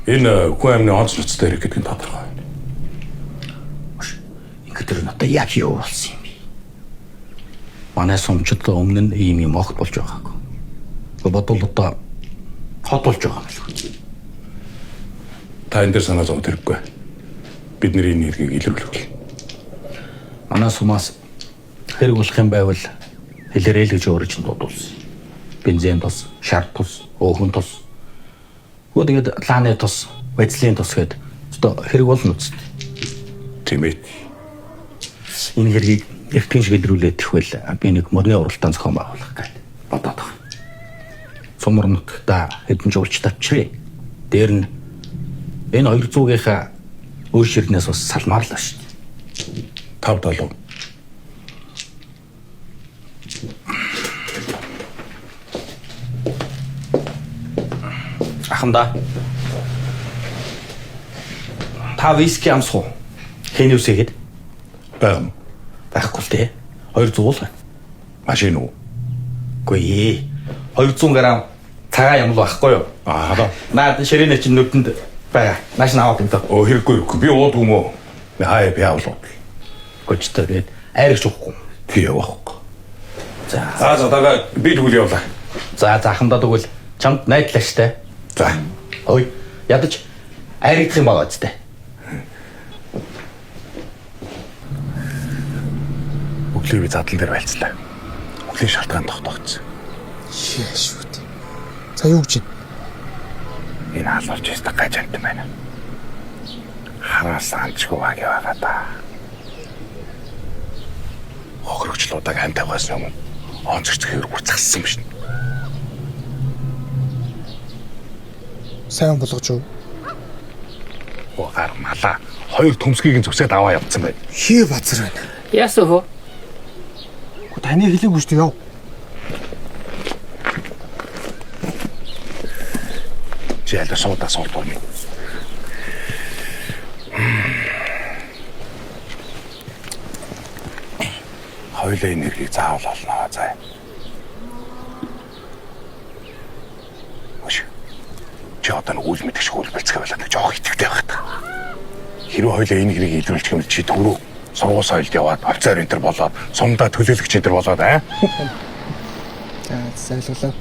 Энэ хүн амны онц ноцтой хэрэг гэдэг нь тодорхой. Ингэдэр нь одоо яг юу болсон юм бэ? Манай сумчид өмнө нь ийм юм огт болж байгаагүй. Бодвол одоо хот болж байгаа юм л. Та энэ дээр санаа зовж хэрэггүй. Бидний энэ хэргийг илрүүлэх. Манай сумаас хэрэг болох юм байвал хэлээрэй л гэж өөрөө чинь дуудуулсан. Бензин тус, шар тус, өөхөн тус. Тэгээд лааны тус, байцлын тус гээд одоо хэрэг болно үст. Тийм ээ. Энэ хэргийг эртхэн шиг илрүүлээд тэгвэл би нэг мөрний уралдаан зохион байгуулах гэж бодоод байна. Суморнотда хэдэн жуулч тавьчихъя. Дээр нь энэ 200-ийнхаа өөр ширнээс бас салмаарлаа шүү дээ. 5-7. Ахмада. Та виски амсах уу? Хэн үсэгэд? Бэм. Байхгүй л дээ. 200 л. Машин уу? Гүй. 200 грамм цагаан юм л байхгүй юу? Аа. Наад ширэнэ чинь нүдэнд байгаа. Нааш наваа гэдэг. Оо хэрэггүй. Би уудгүй юм уу? Би хаяа би авлаа. Гочтой айрагч уухгүй. Би явахгүй. За дагаа би тэгвэл явлаа. За захандаа тэгвэл чамд найдлаа штэ. За. Ой, ядаж айрагдах юм байгаа зү. Өглөө би задлан дээр байлцлаа. Өглөө шалтгаан тогтоогдсон. Шүүд. За юу гэж энэ хаалж ястаа гажант байна. Хараас анчгүй байгаа да. Хохирогчлуудаа хамтаа байсан юм. Онцгч хэвэр гүцгсэн юм шин. сайн болгож юу? Гар мала. Хоёр төмсгийг нь зүсээд аваа явцсан байд. Хээ базар байна. Яасан хөө? Таны хэлээгүй шүү дээ яв. Жиалда суудаа суултуул минь. Хоёлаа энергийг заавал олно заа. Өш. Чи одоо нэг үйл мэдэх шиг үйл бэлцгээ болоод жоох итгэвтэй байх та. Хэрвээ хоёлаа энэ хэрийг илрүүлчих юм чи түрүү сургууль соёлд яваад офицер энэ төр болоод сумдаа төлөөлөгч энэ төр болоод аа. За зайлуулаа.